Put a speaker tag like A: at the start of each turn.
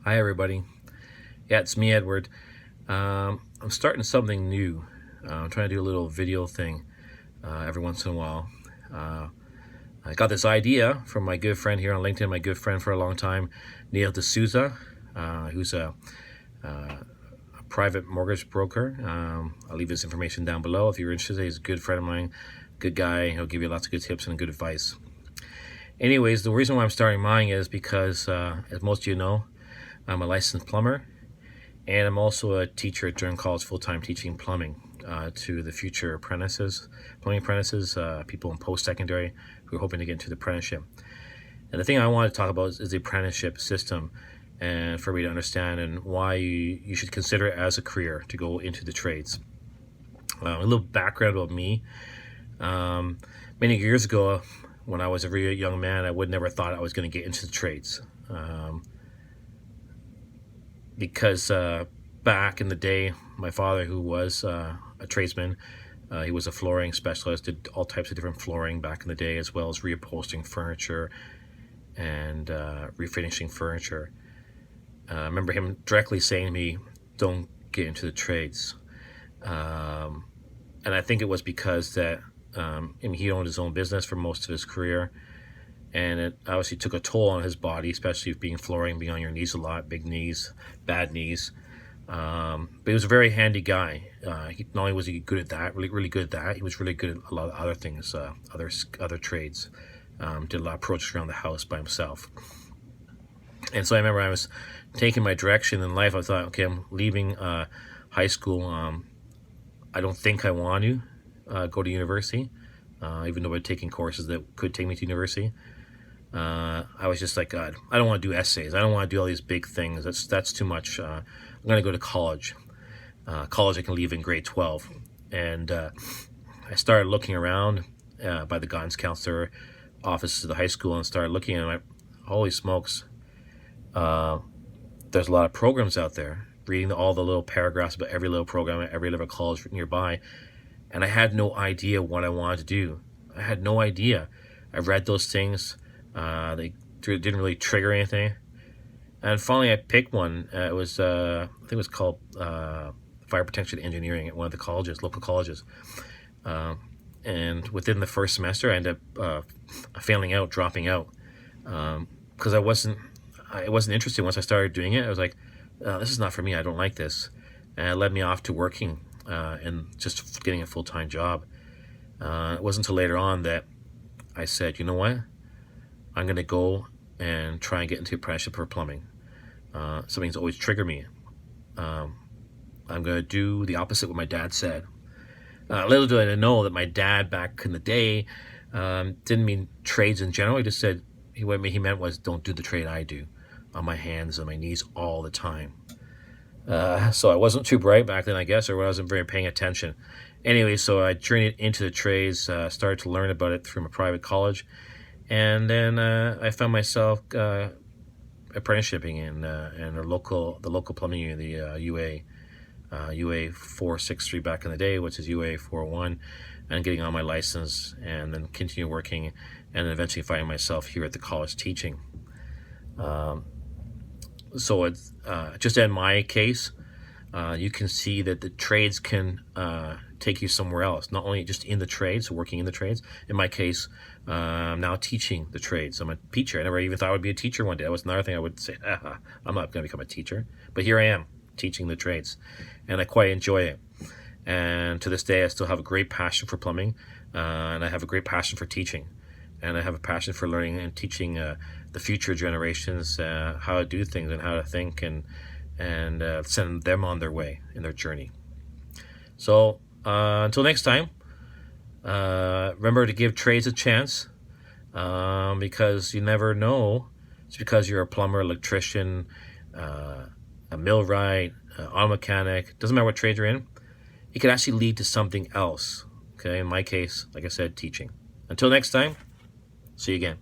A: Hi, everybody. Yeah, it's me, Edward. I'm starting something new. I'm trying to do a little video thing every once in a while. Uh, I got this idea from my good friend here on LinkedIn, my good friend for a long time, Neil D'Souza, who's a private mortgage broker. I'll leave his information down below if you're interested. He's a good friend of mine, good guy. He'll give you lots of good tips and good advice. Anyways, the reason why I'm starting mine is because, as most of you know, I'm a licensed plumber, and I'm also a teacher at Durham College, full-time teaching plumbing to the future apprentices, plumbing apprentices, people in post-secondary who are hoping to get into the apprenticeship. And the thing I want to talk about is the apprenticeship system, and for me to understand and why you should consider it as a career to go into the trades. A little background about me. Many years ago, when I was a very young man, I would never thought I was going to get into the trades. Because back in the day, my father, who was a tradesman, he was a flooring specialist, did all types of different flooring back in the day, as well as reupholstering furniture and refinishing furniture. I remember him directly saying to me, don't get into the trades. And I think it was because that he owned his own business for most of his career, and it obviously took a toll on his body, especially being flooring, being on your knees a lot, big knees, bad knees. But he was a very handy guy. Not only was he good at that, really good at that, he was really good at a lot of other things, other trades. Did a lot of projects around the house by himself. And so I remember I was taking my direction in life. I thought, okay, I'm leaving high school. I don't think I want to go to university, even though I'm taking courses that could take me to university. I was just like, God, I don't want to do essays. I don't want to do all these big things. That's too much. I'm going to go to college. College I can leave in grade 12. And I started looking around by the guidance counselor offices of the high school and started looking, and I'm like, holy smokes. There's a lot of programs out there, reading all the little paragraphs about every little program at every little college nearby. And I had no idea what I wanted to do. I had no idea. I read those things. They didn't really trigger anything. And finally I picked one. I think it was called Fire Protection Engineering at one of the colleges, local colleges. And within the first semester, I ended up failing out, dropping out. Because I wasn't interested. Once I started doing it, I was like, this is not for me. I don't like this. And it led me off to working and just getting a full-time job. It wasn't until later on that I said, you know what? I'm going to go and try and get into apprenticeship for plumbing. Something's always triggered me. I'm going to do the opposite of what my dad said. Little did I know that my dad back in the day didn't mean trades in general. He just said, what he meant was don't do the trade I do, on my hands and my knees all the time. So I wasn't too bright back then, I guess, or I wasn't very paying attention. Anyway, so I journeyed into the trades, started to learn about it through a private college. And then I found myself apprenticeshipping in the local plumbing union, the UA 463 back in the day, which is UA 401, and getting on my license, and then continue working, and then eventually finding myself here at the college teaching. So it's just in my case, you can see that the trades can take you somewhere else, not only just in the trades, so working in the trades. In my case, I'm now teaching the trades. I'm a teacher. I never even thought I would be a teacher one day. That was another thing I would say, I'm not going to become a teacher. But here I am, teaching the trades, and I quite enjoy it. And to this day, I still have a great passion for plumbing, and I have a great passion for teaching. And I have a passion for learning and teaching the future generations how to do things and how to think, and send them on their way in their journey. So until next time, remember to give trades a chance, because you never know. It's because you're a plumber, electrician, a millwright, auto mechanic, doesn't matter what trade you're in, it could actually lead to something else. Okay, in my case, like I said, teaching. Until next time, see you again.